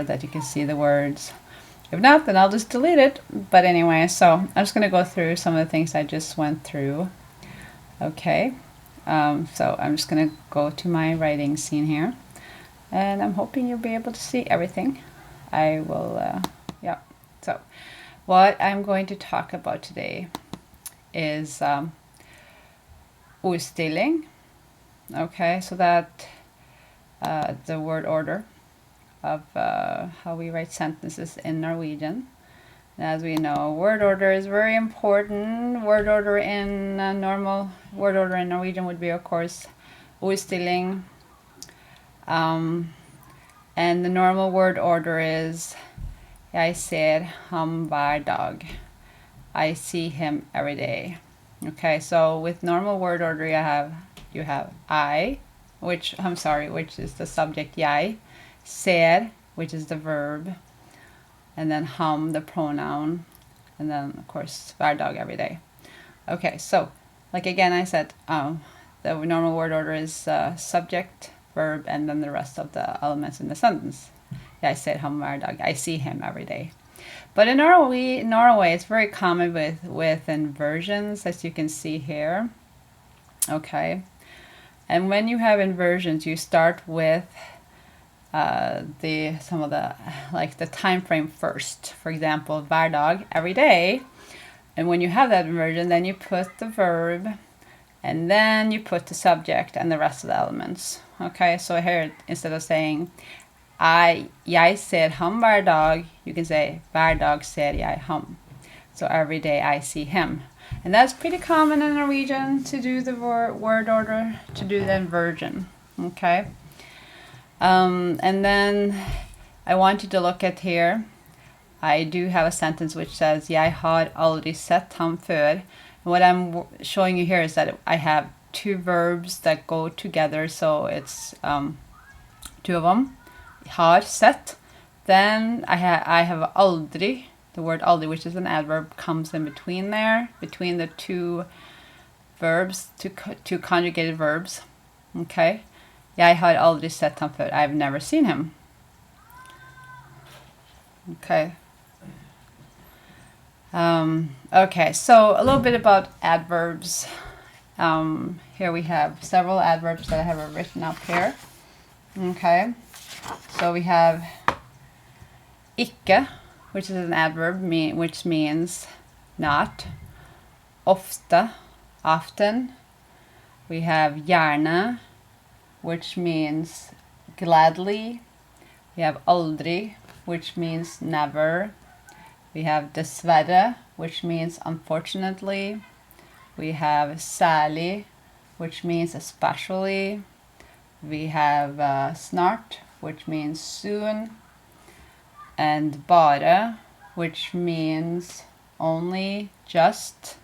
that you can see the words. If not, then I'll just delete it. But anyway, so I'm just going to go through some of the things I just went through. Okay, so I'm just going to go to my writing scene here, and I'm hoping you'll be able to see everything. I will, yeah. So what I'm going to talk about today is ordstelling. Okay, so that the word order of how we write sentences in Norwegian. As we know, word order is very important. Word order in normal word order in Norwegian would be, of course, ordstelling. And the normal word order is Jeg ser ham hver dag. I see him every day. Okay, so with normal word order you have I, which is the subject jeg, ser, which is the verb, and then ham, the pronoun, and then of course hver dag, every day. Okay, so like again I said, the normal word order is subject, verb, and then the rest of the elements in the sentence. Jeg ser ham hver dag. I see him every day. But in Norway, it's very common with inversions, as you can see here. Okay, and when you have inversions, you start with the time frame first. For example, hver dag, every day. And when you have that inversion, then you put the verb, and then you put the subject and the rest of the elements. Okay, so here instead of saying jeg ser ham hver dag, you can say hver dag ser jeg ham. So every day I see him. And that's pretty common in Norwegian to do the word order, to do the inversion. Okay. And then I want you to look at here. I do have a sentence which says Jeg har aldri sett ham før. And what I'm showing you here is that I have two verbs that go together, so it's two of them. Har sett. Then I have aldri. The word aldri, which is an adverb, comes in between there, between the two verbs, two conjugated verbs. Okay. Jeg har aldri sett ham før. I've never seen him. Okay. Okay, so a little bit about adverbs. Here we have several adverbs that I have written up here. Okay. So we have ikke, which is an adverb, which means not. Ofte, often. We have gjerne, which means gladly. We have aldri, which means never. We have dessverre, which means unfortunately. We have særlig, which means especially. We have snart, which means soon, and bare, which means only, just,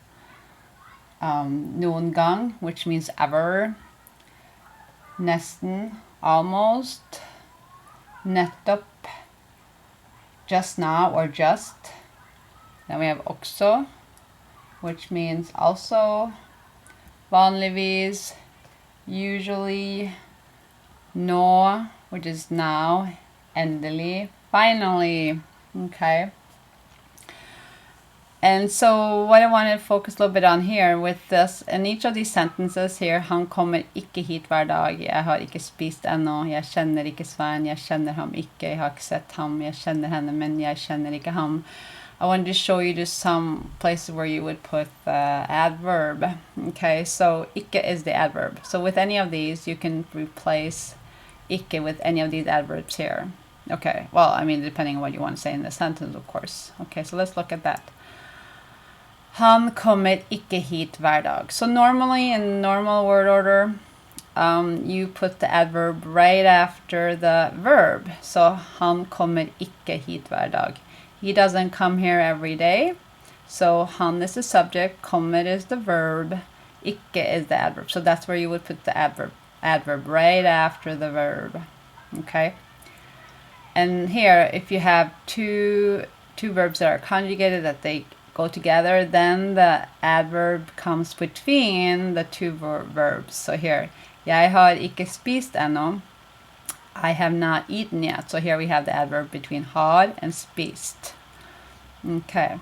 noen gang, which means ever, nesten, almost, nettopp, just now or just. Then we have også, which means also, vanligvis, usually, nå, which is now, endelig, finally. Okay. And so what I want to focus a little bit on here with this, in each of these sentences here, han kommer ikke hit hver dag, jeg har ikke spist ennå, jeg kjenner ikke Svein, jeg kjenner ham ikke, jeg har ikke sett ham, jeg kjenner henne, men jeg kjenner ikke ham. I wanted to show you just some places where you would put the adverb. Okay, so ikke is the adverb. So with any of these, you can replace ikke with any of these adverbs here. Okay, well, I mean, depending on what you want to say in the sentence, of course. Okay, so let's look at that. Han kommer ikke hit hver dag. So normally, in normal word order, you put the adverb right after the verb. So han kommer ikke hit hver dag. He doesn't come here every day. So han is the subject, kommer is the verb, ikke is the adverb. So that's where you would put the adverb right after the verb. Okay. And here, if you have two verbs that are conjugated, that they go together, then the adverb comes between the two verbs. So here, jeg har ikke spist ennå. I have not eaten yet. So here we have the adverb between har and spist. Okay.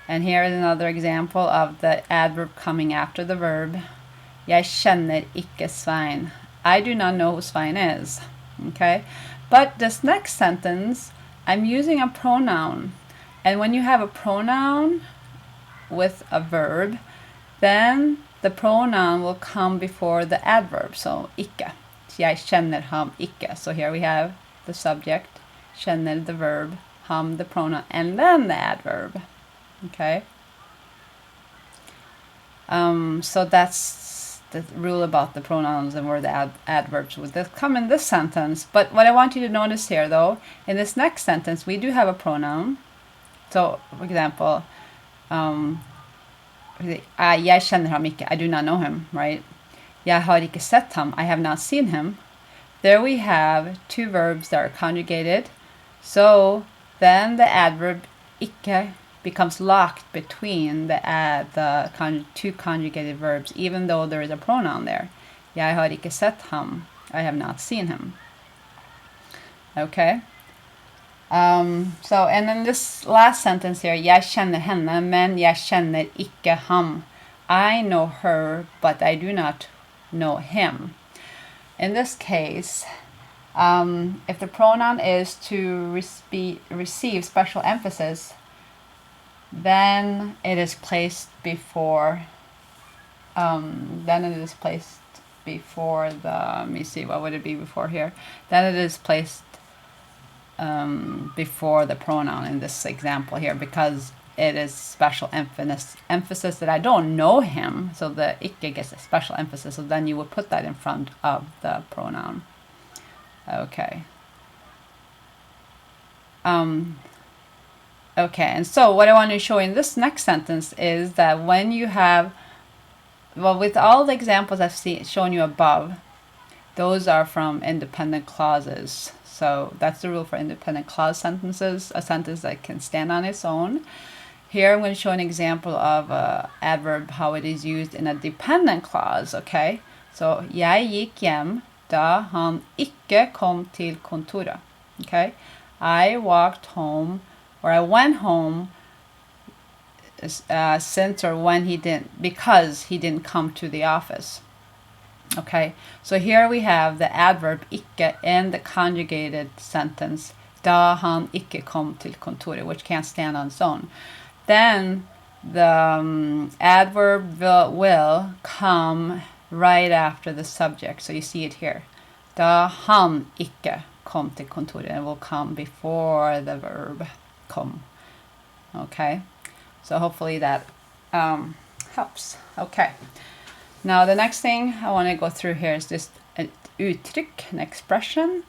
And here is another example of the adverb coming after the verb. Jeg kjenner ikke Svein. I do not know who Svein is. Okay. But this next sentence, I'm using a pronoun. And when you have a pronoun with a verb, then the pronoun will come before the adverb. So ikke. Jeg kjenner ham ikke. So here we have the subject, kjenner the verb, ham the pronoun, and then the adverb. Okay. So that's the rule about the pronouns and where the adverbs would come in this sentence. But what I want you to notice here, though, in this next sentence, we do have a pronoun. So, for example, jeg kjenner ham ikke. I do not know him, right? Jeg har ikke sett ham. I have not seen him. There we have two verbs that are conjugated. So then the adverb ikke becomes locked between the two conjugated verbs, even though there is a pronoun there. Jeg har ikke sett ham. I have not seen him. Okay. So, and then this last sentence here, jeg kjenner henne, men jeg kjenner ikke ham. I know her, but I do not know him. In this case, if the pronoun is to receive special emphasis, then it is placed before, let me see, what would it be before here? Then it is placed before the pronoun in this example here, because it is special emphasis that I don't know him, so the ikke gets a special emphasis, so then you would put that in front of the pronoun. Okay. Okay, and so what I want to show in this next sentence is that when you have, well, with all the examples I've shown you above, those are from independent clauses. So that's the rule for independent clause sentences, a sentence that can stand on its own. Here I'm going to show an example of an adverb, how it is used in a dependent clause, okay? So, jeg gikk hjem da han ikke kom til kontoret, okay? I walked home, or I went home since or when he didn't, because he didn't come to the office. Okay, so here we have the adverb ikke in the conjugated sentence, da han ikke kom til kontoret, which can't stand on its own. Then the adverb will come right after the subject. So you see it here. Da han ikke kom til kontoret. It will come before the verb kom. Okay, so hopefully that helps. Okay. Now the next thing I want to go through here is just an uttrykk, an expression,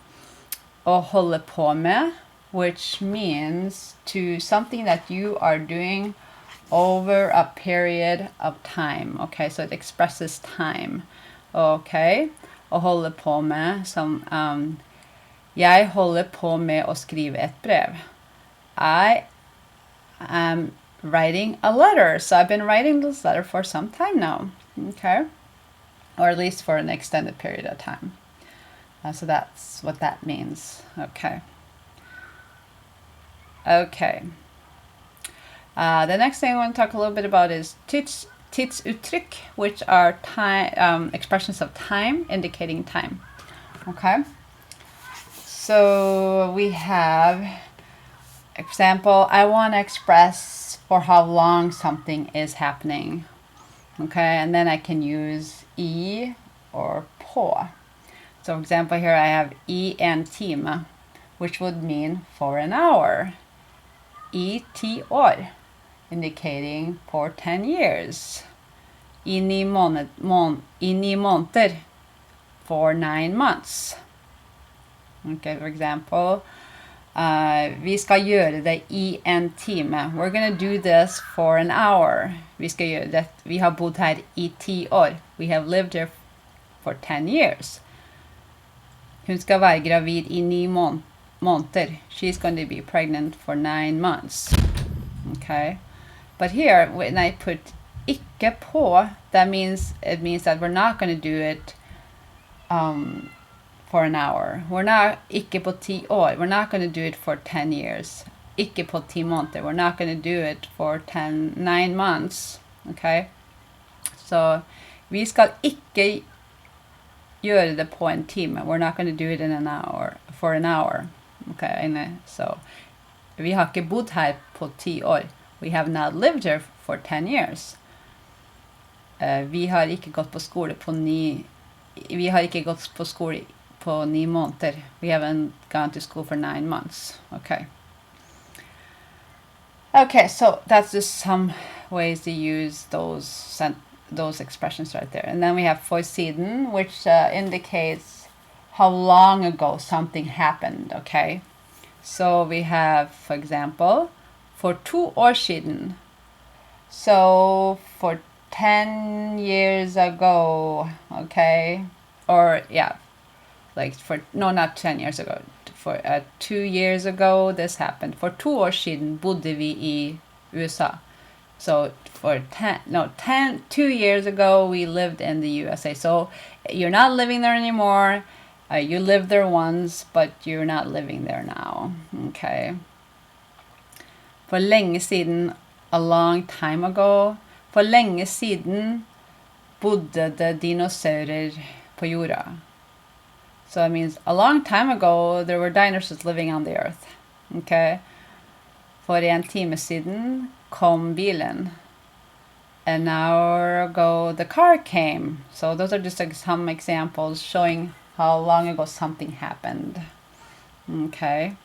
å holde på med, which means to something that you are doing over a period of time. Okay, so it expresses time. Okay, å holde på med, som jeg holder på med å skrive et brev. I am writing a letter. So I've been writing this letter for some time now. Okay, or at least for an extended period of time. So that's what that means. Okay. Okay. The next thing I want to talk a little bit about is tidsuttrykk, which are time expressions of time, indicating time. Okay. So we have example, I want to express for how long something is happening. Okay, and then I can use I or på. So for example, here I have I en time, which would mean for an hour. I 10 år, indicating for 10 years. I 9 måneder, for 9 months. Okay, for example, vi skal gjøre det I en time. We're going to do this for an hour. Vi skal gjøre det. Vi har bodd her I 10 år. We have lived here for 10 years. Hun skal være gravid I 9 måneder. She's going to be pregnant for 9 months. Okay. But here, when I put ikke på, it means that we're not going to do it for an hour. We're not ikke på 10 år. We're not going to do it for 10 years. Ikke på 10 måneder. We're not going to do it for 9 months. Okay? Så vi skal ikke gjøre det på en time. We're not going to do it in an hour, for an hour. Okay? So vi har ikke bodd her på 10 år. We have not lived here for 10 years. Vi har ikke gått på skole på 9 måneder. We haven't gone to school for 9 months. Okay. Okay, so that's just some ways to use those expressions right there. And then we have for siden, which indicates how long ago something happened, okay? So we have, for example, for 2 år siden. So for 10 years ago, okay? Or, yeah, like no, not 10 years ago. For 2 years ago, this happened. For 2 år siden bodde vi i USA. So for 2 years ago, we lived in the USA. So you're not living there anymore. You lived there once, but you're not living there now. Okay. For lenge siden, a long time ago. For lenge siden bodde det dinosaurer på jorda. So it means a long time ago, there were dinosaurs living on the earth. Okay. For en time siden kom bilen. An hour ago, the car came. So those are just like some examples showing how long ago something happened. Okay.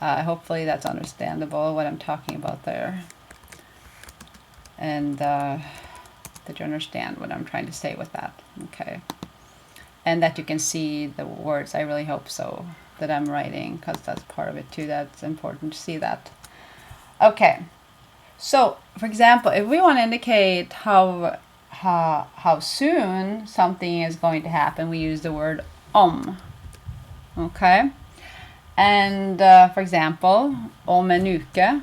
Hopefully that's understandable what I'm talking about there. And that you understand what I'm trying to say with that. Okay. And that you can see the words. I really hope so, that I'm writing, because that's part of it too. That's important to see that. Okay. So, for example, if we want to indicate how soon something is going to happen, we use the word om. Okay? And, for example, om en uke,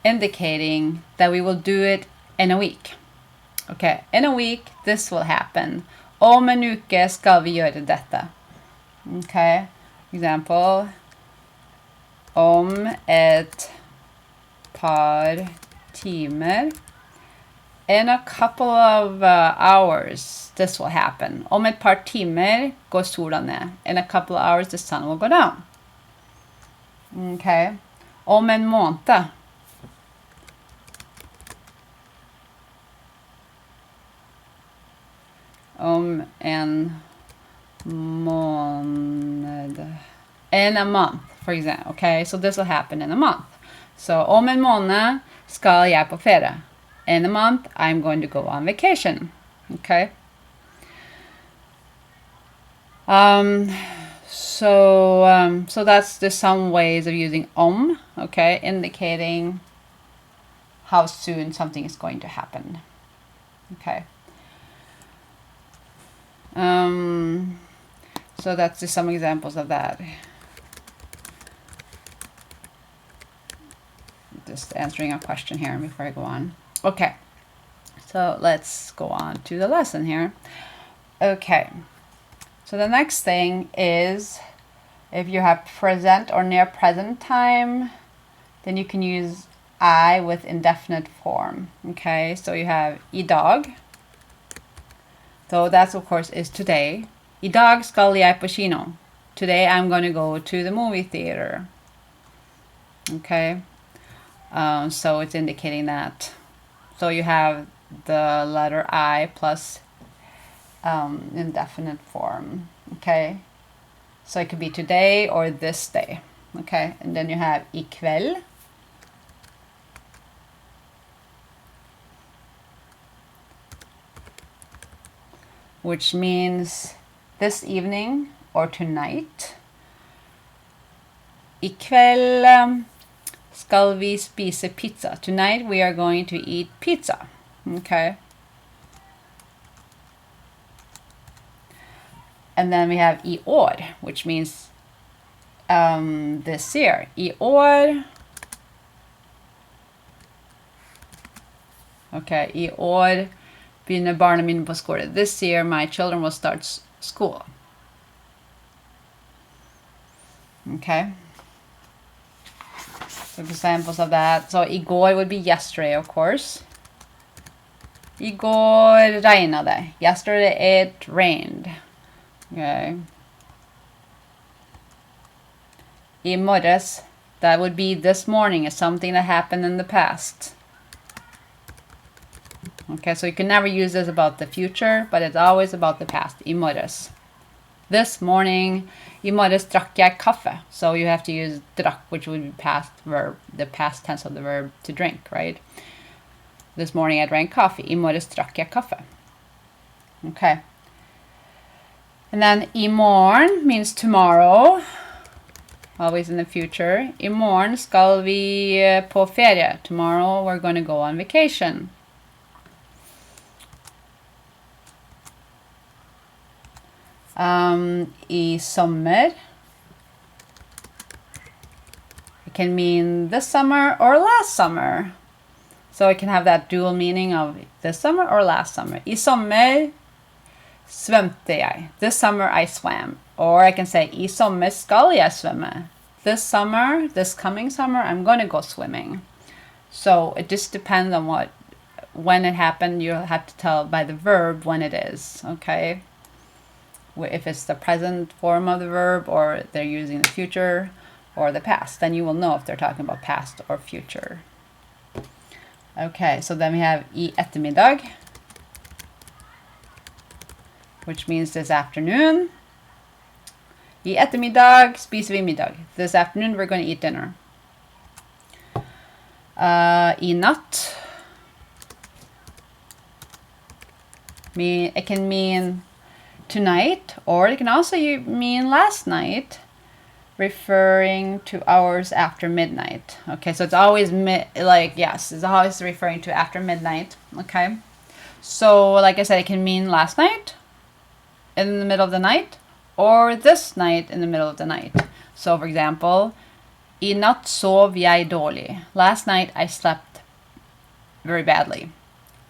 indicating that we will do it in a week. Okay, in a week, this will happen. Om en uke skal vi gjøre dette. Okay, example, om et par timer. In a couple of hours, this will happen. Om et par timer går sola ned. In a couple of hours, the sun will go down. Okay, om en måned. Om en måned. In a month, for example. Okay, so this will happen in a month. So, om en måned skal jeg på ferie. In a month, I'm going to go on vacation. Okay. So that's just some ways of using om, okay, indicating how soon something is going to happen. Okay. So that's just some examples of that. Just answering a question here before I go on. Okay, so let's go on to the lesson here. Okay, so the next thing is if you have present or near present time, then you can use I with indefinite form. Okay, so you have I dag. So that's of course is today. I dag skal jeg på kino. Today I'm going to go to the movie theater. Okay, so it's indicating that. So you have the letter I plus indefinite form. Okay, so it could be today or this day. Okay, and then you have I kveld. Which means this evening or tonight. I kveld skal vi spise pizza. Tonight we are going to eat pizza. Okay. And then we have I år, which means this year. I år. Okay, I år begynner barna mine på skole. This year my children will start school. Okay. So examples of that. So igår would be yesterday, of course. Igår regnade. Yesterday it rained. Okay. I morges, that would be this morning. It's something that happened in the past. Okay, so you can never use this about the future, but it's always about the past. I morges. This morning, I morges drakk jeg kaffe. So you have to use drakk, which would be past verb, the past tense of the verb to drink, right? This morning I drank coffee. I morges drakk jeg kaffe. Okay. And then I morgen means tomorrow. Always in the future. I morgen skal vi på ferie. Tomorrow we're going to go on vacation. I sommer. It can mean this summer or last summer. So it can have that dual meaning of this summer or last summer. I sommer svømte jeg. This summer I swam. Or I can say, I sommer skal jeg svømme. This summer, this coming summer, I'm going to go swimming. So it just depends on when it happened. You'll have to tell by the verb when it is, okay? If it's the present form of the verb, or they're using the future or the past, then you will know if they're talking about past or future. Okay, so then we have I ettermiddag, which means this afternoon. I ettermiddag spiser vi middag. This afternoon we're going to eat dinner. I natt. It can mean tonight, or it can also mean last night, referring to hours after midnight. Okay, so it's always it's always referring to after midnight. Okay, so like I said, it can mean last night, in the middle of the night, or this night in the middle of the night. So for example, I natt sov jeg dårlig. Last night I slept very badly.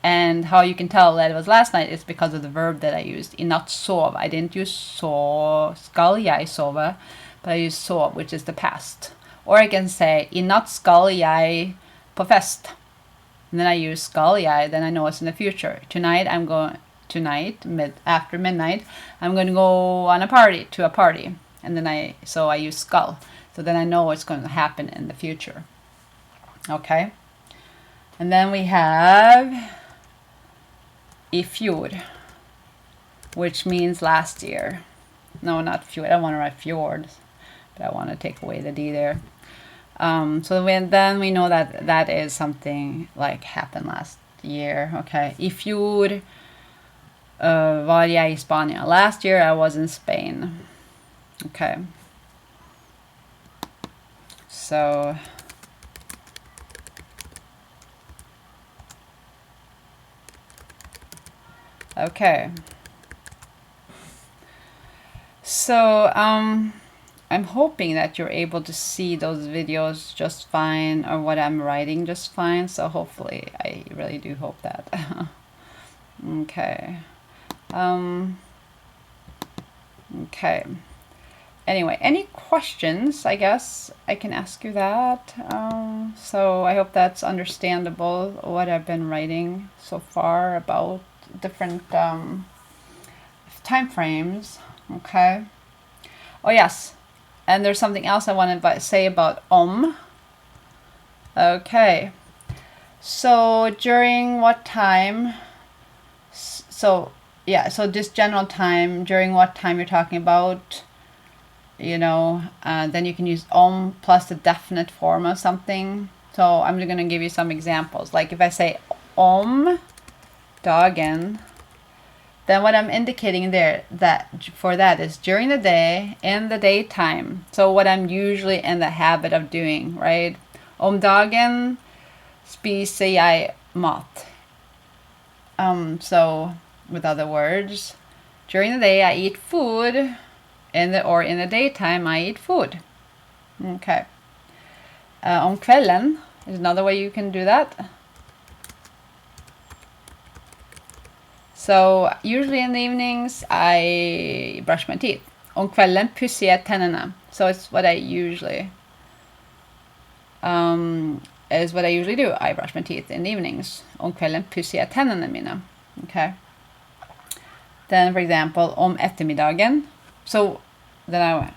And how you can tell that it was last night is because of the verb that I used. I natt sov. I didn't use skal jeg sove, but I used sov, which is the past. Or I can say, I natt skal jeg på fest. And then I use skal jeg, then I know it's in the future. After midnight, I'm going to go on to a party. And then I use skal. So then I know what's going to happen in the future. Okay. And then we have I fjord, which means last year. No, not fjord. I don't want to write fjord, but I want to take away the D there. So then we know that is something like happened last year. Okay. I fjord var jeg I Spania. Last year I was in Spain. Okay. So okay. So I'm hoping that you're able to see those videos just fine, or what I'm writing just fine. So hopefully, I really do hope that. Okay. Okay. Anyway, any questions? I guess I can ask you that. So I hope that's understandable, what I've been writing so far about different time frames. Okay. Oh yes, and there's something else I want to say about om. Okay. So during what time? So just general time, during what time you're talking about, then you can use om plus the definite form of something. So I'm going to give you some examples. Like if I say om dagen, then what I'm indicating there that is during the day, in the daytime. So what I'm usually in the habit of doing, right? Om dagen spiser jeg mat. So with other words, during the day I eat food, in the daytime I eat food. Okay. Om kvelden, there's another way you can do that. So usually in the evenings I brush my teeth. Om kvelden pusser jeg tennene. So it's what I usually do. I brush my teeth in the evenings. Om kvelden pusser jeg tennene mine. Okay. Then, for example, om ettermiddagen. So then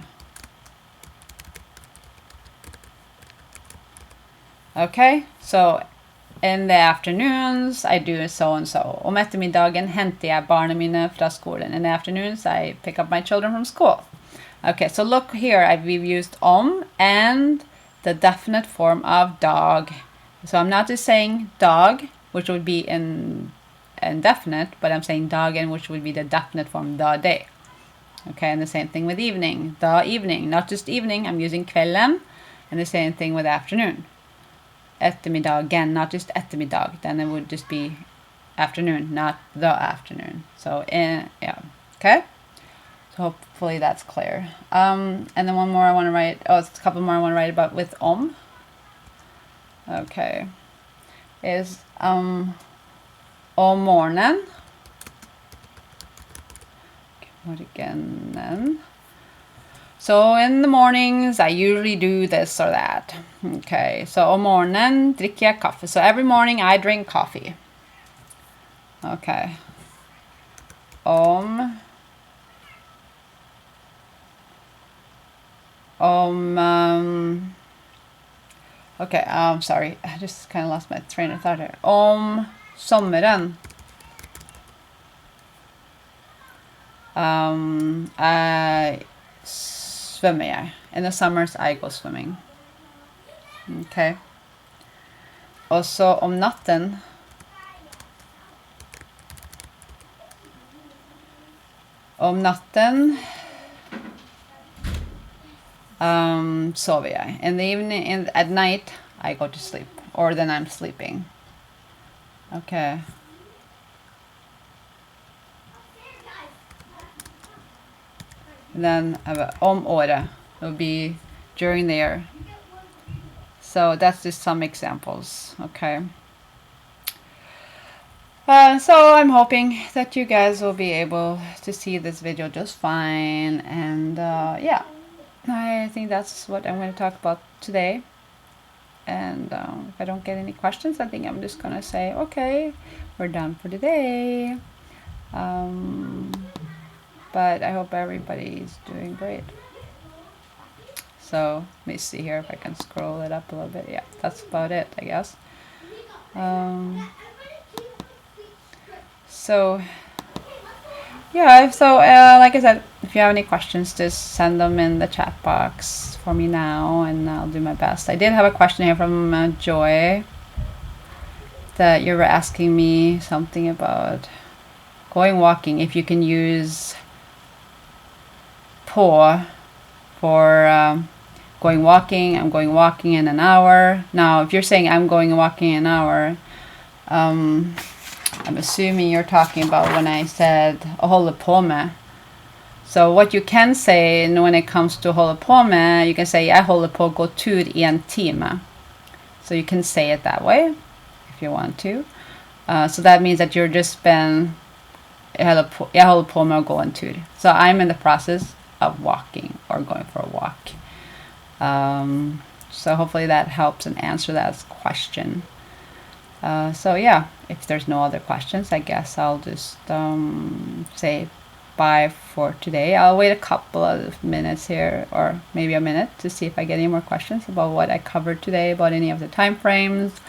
okay, so in the afternoons, I do so and so. Om ettermiddagen henter jeg barna mine fra skolen. In the afternoons, I pick up my children from school. Okay, so look here, we've used om and the definite form of dog. So I'm not just saying dog, which would be indefinite, but I'm saying dagen, which would be the definite form, the day. Okay, and the same thing with evening, the evening, not just evening, I'm using kvelden, and the same thing with afternoon. Ettermiddagen, not just ettermiddag, then it would just be afternoon, not the afternoon. So, yeah, okay? So hopefully that's clear. And then one more I want to write, it's a couple more I want to write about with om. Okay, is om morgenen. What again then? So in the mornings, I usually do this or that. Okay, so om morgenen drikker jeg kaffe. So every morning I drink coffee. Okay. Okay, sorry, I just kind of lost my train of thought here. Om sommeren. Svømmer jeg. In the summers, I go swimming. Okay. Også om natten. Om natten sover jeg. In the evening, at night, I go to sleep. Or then I'm sleeping. Okay. And then om året will be during the year. So that's just some examples, okay? So I'm hoping that you guys will be able to see this video just fine. And yeah, I think that's what I'm going to talk about today. And if I don't get any questions, I think I'm just going to say, okay, we're done for today. But I hope everybody's doing great. So let me see here if I can scroll it up a little bit. Yeah, that's about it, I guess. So yeah, so like I said, if you have any questions, just send them in the chat box for me now, and I'll do my best. I did have a question here from Joy, that you were asking me something about going walking, if you can use på for going walking. I'm going walking in an hour. Now, if you're saying I'm going walking in an hour, I'm assuming you're talking about when I said håller på med. So what you can say when it comes to håller på med, you can say jag håller på att gå tur I en timme. So you can say it that way if you want to. So that means that you're just been jag håller på med att gå en tur. So I'm in the process of walking or going for a walk. So hopefully that helps and answer that question. So yeah, if there's no other questions, I guess I'll just say bye for today. I'll wait a couple of minutes here, or maybe a minute, to see if I get any more questions about what I covered today, about any of the time frames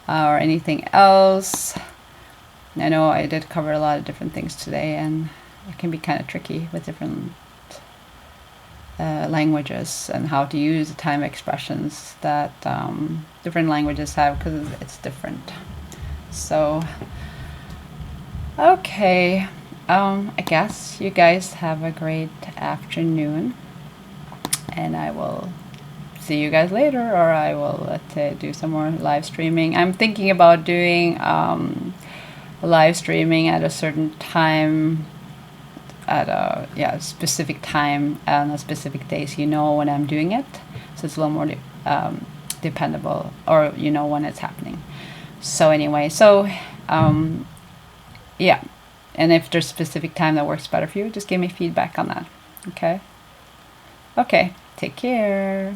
or anything else. I know I did cover a lot of different things today, and it can be kind of tricky with different languages and how to use the time expressions that different languages have, because it's different. So okay, I guess you guys have a great afternoon, and I will see you guys later, or I will do some more live streaming. I'm thinking about doing live streaming at a certain time, at a specific time on a specific day, so you know when I'm doing it, so it's a little more dependable, or you know when it's happening. So anyway, so yeah, And if there's a specific time that works better for you, just give me feedback on that. Okay? Okay, take care.